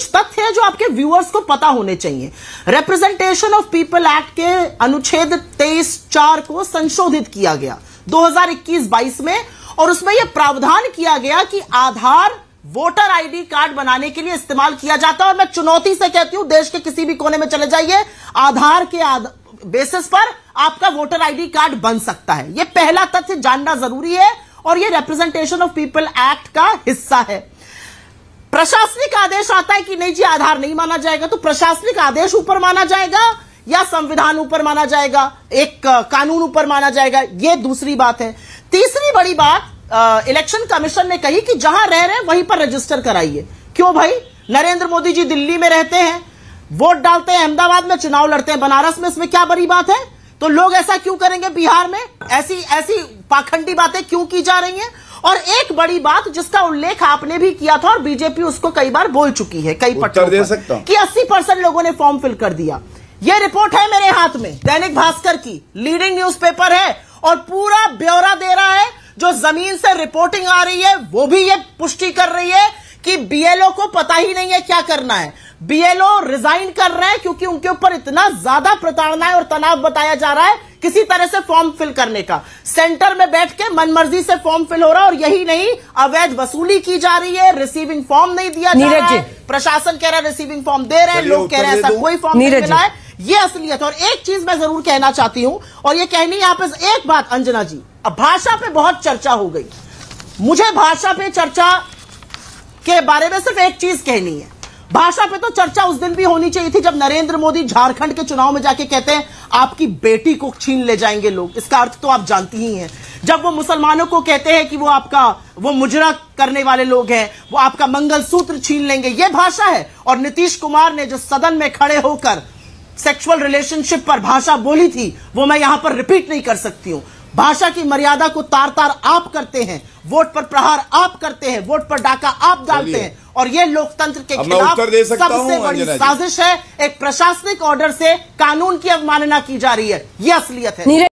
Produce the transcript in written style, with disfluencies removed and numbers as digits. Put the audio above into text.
कुछ तथ्य है जो आपके व्यूअर्स को पता होने चाहिए। रिप्रेजेंटेशन ऑफ पीपल एक्ट के अनुच्छेद 23(4) को संशोधित किया गया 2021-22 में, और उसमें यह प्रावधान किया गया कि आधार वोटर आईडी कार्ड बनाने के लिए इस्तेमाल किया जाता है। और मैं चुनौती से कहती हूं, देश के किसी भी कोने में चले जाइए, आधार के बेसिस पर आपका वोटर आईडी कार्ड बन सकता है। यह पहला तथ्य जानना जरूरी है, और यह रिप्रेजेंटेशन ऑफ पीपल एक्ट का हिस्सा है। प्रशासनिक आदेश आता है कि नहीं जी आधार नहीं माना जाएगा, तो प्रशासनिक आदेश ऊपर माना जाएगा या संविधान ऊपर माना जाएगा, एक कानून ऊपर माना जाएगा, यह दूसरी बात है। तीसरी बड़ी बात इलेक्शन कमीशन ने कही कि जहां रह रहे हैं वहीं पर रजिस्टर कराइए। क्यों भाई? नरेंद्र मोदी जी दिल्ली में रहते हैं, वोट डालते हैं, अहमदाबाद में चुनाव लड़ते हैं, बनारस में, इसमें क्या बड़ी बात है? तो लोग ऐसा क्यों करेंगे बिहार में? ऐसी पाखंडी बातें क्यों की जा रही हैं? और एक बड़ी बात जिसका उल्लेख आपने भी किया था और बीजेपी उसको कई बार बोल चुकी है कई पटलों पर कि 80% लोगों ने फॉर्म फिल कर दिया। यह रिपोर्ट है मेरे हाथ में, दैनिक भास्कर की, लीडिंग न्यूज़पेपर है, और पूरा ब्यौरा दे रहा है। जो जमीन से रिपोर्टिंग आ रही है वो भी ये पुष्टि कर रही है कि बीएलओ को पता ही नहीं है क्या करना है। बीएलओ रिजाइन कर रहे हैं क्योंकि उनके ऊपर इतना ज्यादा प्रताड़नाएं और तनाव बताया जा रहा है किसी तरह से फॉर्म फिल करने का। सेंटर में बैठ के मनमर्जी से फॉर्म फिल हो रहा है, और यही नहीं, अवैध वसूली की जा रही है, रिसीविंग फॉर्म नहीं दिया जा रहा है, प्रशासन कह रहा है रिसीविंग फॉर्म दे रहे हैं, लोग कह रहे हैं ऐसा कोई फॉर्म नहीं मिला है। ये असलियत है। और एक चीज मैं जरूर कहना चाहती हूं, और ये कहनी यहां पे एक बात, अंजना जी, अब भाषा पे बहुत चर्चा हो गई, मुझे भाषा पे चर्चा के बारे में सिर्फ एक चीज कहनी है। भाषा पे तो चर्चा उस दिन भी होनी चाहिए थी जब नरेंद्र मोदी झारखंड के चुनाव में जाके कहते हैं आपकी बेटी को छीन ले जाएंगे लोग। इसका अर्थ तो आप जानती ही हैं। जब वो मुसलमानों को कहते हैं कि वो मुजरा करने वाले लोग हैं, वो आपका मंगलसूत्र छीन लेंगे, ये भाषा है। और नीतीश कुमार ने जो सदन में खड़े होकर सेक्सुअल रिलेशनशिप पर भाषा बोली थी, वो मैं यहां पर रिपीट नहीं कर सकती हूं। भाषा की मर्यादा को तार तार आप करते हैं, वोट पर प्रहार आप करते हैं, वोट पर डाका आप डालते हैं, और यह लोकतंत्र के खिलाफ सबसे बड़ी साजिश है। एक प्रशासनिक ऑर्डर से कानून की अवमानना की जा रही है, यह असलियत है।